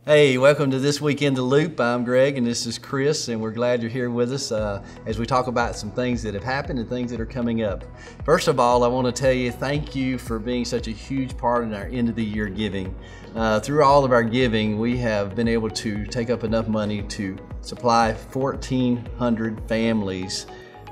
Hey, welcome to This Week in the Loop. I'm Greg and this is Chris, and we're glad you're here with us as we talk about some things that have happened and things that are coming up. First of all, I want to tell you thank you for being such a huge part in our end of the year giving. Through all of our giving, we have been able to take up enough money to supply 1,400 families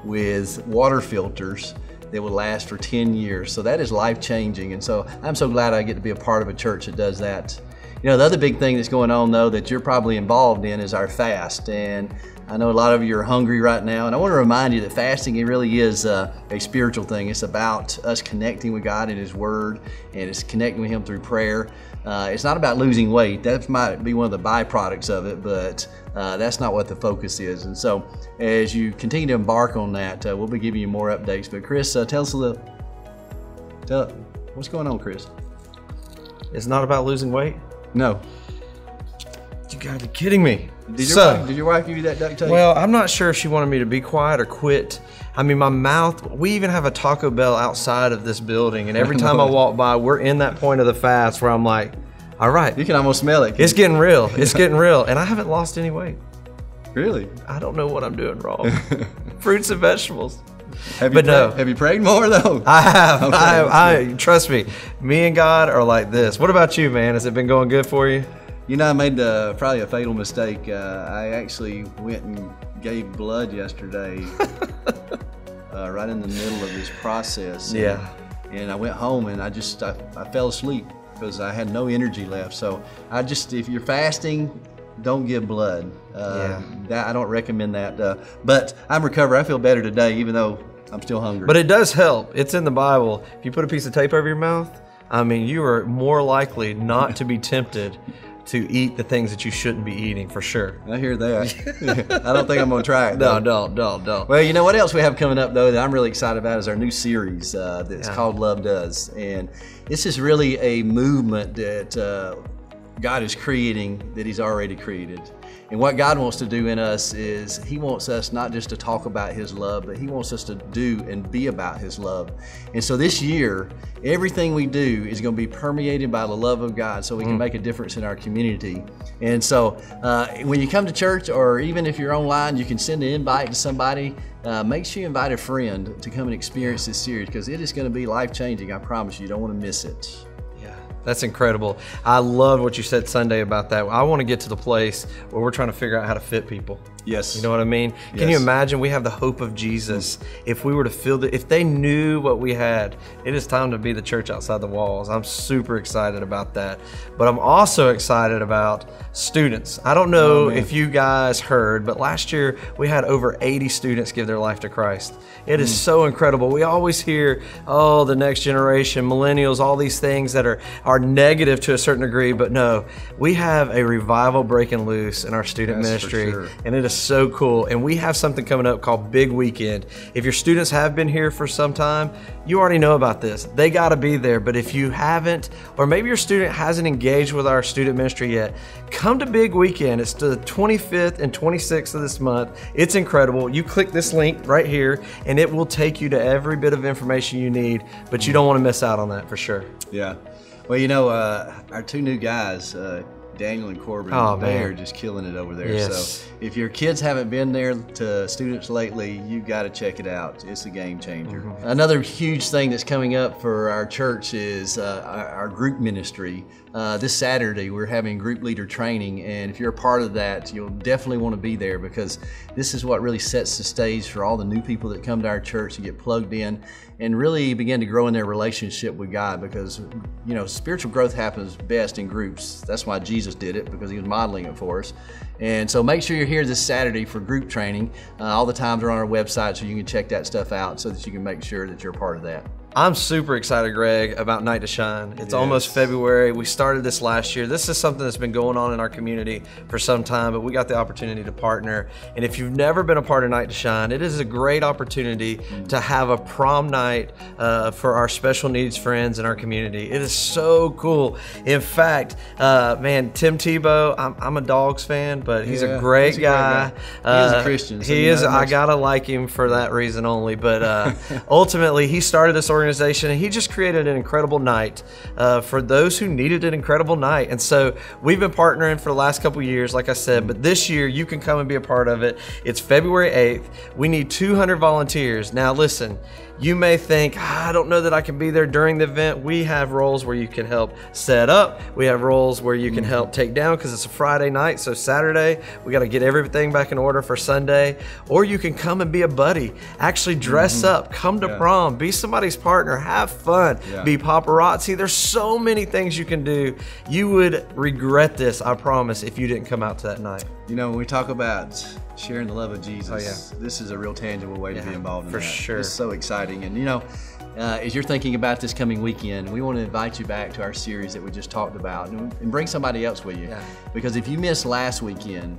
with water filters that will last for 10 years. So that is life-changing, and so I'm so glad I get to be a part of a church that does that. You know, the other big thing that's going on, though, that you're probably involved in is our fast. And I know a lot of you are hungry right now. And I want to remind you that fasting, it really is a spiritual thing. It's about us connecting with God in His Word, and it's connecting with Him through prayer. It's not about losing weight. That might be one of the byproducts of it, but that's not what the focus is. And so as you continue to embark on that, we'll be giving you more updates. But Chris, tell us a little, what's going on, Chris? It's not about losing weight? No. You gotta be kidding me. Did your wife give you that duct tape? Well, I'm not sure if she wanted me to be quiet or quit. I mean, my mouth, we even have a Taco Bell outside of this building, and every time I walk by, we're in that point of the fast where I'm like, all right. You can almost smell it. It's getting real. It's getting real. And I haven't lost any weight. Really? I don't know what I'm doing wrong. Fruits and vegetables. Have you prayed more though? I have. Okay. I trust me. Me and God are like this. What about you, man? Has it been going good for you? You know, I made probably a fatal mistake. I actually went and gave blood yesterday, right in the middle of this process. Yeah. And I went home and I fell asleep because I had no energy left. So if you're fasting, don't give blood. I don't recommend that. But I'm recovered. I feel better today, even though I'm still hungry. But it does help. It's in the Bible. If you put a piece of tape over your mouth, I mean, you are more likely not to be tempted to eat the things that you shouldn't be eating, for sure. I hear that. I don't think I'm going to try it. No, don't. Well, you know what else we have coming up, though, that I'm really excited about is our new series that's called Love Does. And this is really a movement that God is creating, that He's already created. And what God wants to do in us is He wants us not just to talk about His love, but He wants us to do and be about His love. And so this year, everything we do is going to be permeated by the love of God so we can make a difference in our community. And so when you come to church, or even if you're online, you can send an invite to somebody. Make sure you invite a friend to come and experience this series, because it is going to be life-changing. I promise you. You don't want to miss it. That's incredible. I love what you said Sunday about that. I want to get to the place where we're trying to figure out how to fit people. Yes. You know what I mean? Yes. Can you imagine? We have the hope of Jesus. If we were to feel that, if they knew what we had, it is time to be the church outside the walls. I'm super excited about that. But I'm also excited about students. I don't know if you guys heard, but last year we had over 80 students give their life to Christ. It is so incredible. We always hear, oh, the next generation, millennials, all these things that are negative to a certain degree, but no, we have a revival breaking loose in our student ministry, and it is so cool. And we have something coming up called Big Weekend. If your students have been here for some time, you already know about this. They got to be there. But if you haven't, or maybe your student hasn't engaged with our student ministry yet, come to Big Weekend. It's the 25th and 26th of this month. It's incredible. You click this link right here and it will take you to every bit of information you need, but you don't want to miss out on that for sure. Yeah. Well, you know, our two new guys, Daniel and Corbin, they are just killing it over there. Yes. So if your kids haven't been there to students lately, you've got to check it out. It's a game changer. Another huge thing that's coming up for our church is our group ministry. This Saturday, we're having group leader training, and if you're a part of that, you'll definitely want to be there, because this is what really sets the stage for all the new people that come to our church to get plugged in and really begin to grow in their relationship with God, because, you know, spiritual growth happens best in groups. That's why Jesus did it, because He was modeling it for us. And so make sure you're here this Saturday for group training. All the times are on our website, so you can check that stuff out so that you can make sure that you're a part of that. I'm super excited, Greg, about Night to Shine. It's almost February. We started this last year. This is something that's been going on in our community for some time, but we got the opportunity to partner. And if you've never been a part of Night to Shine, it is a great opportunity to have a prom night for our special needs friends in our community. It is so cool. In fact, man, Tim Tebow, I'm a Dogs fan, but he's a great guy. He is a Christian. So he is. I gotta like him for that reason only. But ultimately, he started this organization organization, and he just created an incredible night for those who needed an incredible night. And so we've been partnering for the last couple years, like I said, but this year you can come and be a part of it. It's February 8th. We need 200 volunteers. Now listen, you may think, I don't know that I can be there during the event. We have roles where you can help set up. We have roles where you can help take down, because it's a Friday night. So Saturday, we got to get everything back in order for Sunday. Or you can come and be a buddy, actually dress up, come to prom, be somebody's partner, have fun, be paparazzi. There's so many things you can do. You would regret this, I promise, if you didn't come out to that night. You know, when we talk about sharing the love of Jesus, this is a real tangible way to be involved in that. For sure. It's so exciting. And you know, as you're thinking about this coming weekend, we want to invite you back to our series that we just talked about, and bring somebody else with you. Because if you missed last weekend,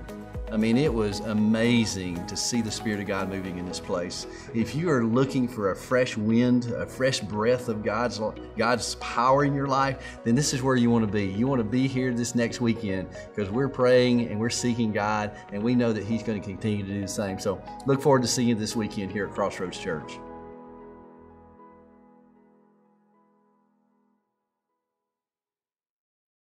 I mean, it was amazing to see the Spirit of God moving in this place. If you are looking for a fresh wind, a fresh breath of God's power in your life, then this is where you want to be. You want to be here this next weekend, because we're praying and we're seeking God, and we know that He's going to continue to do the same. So look forward to seeing you this weekend here at Crossroads Church.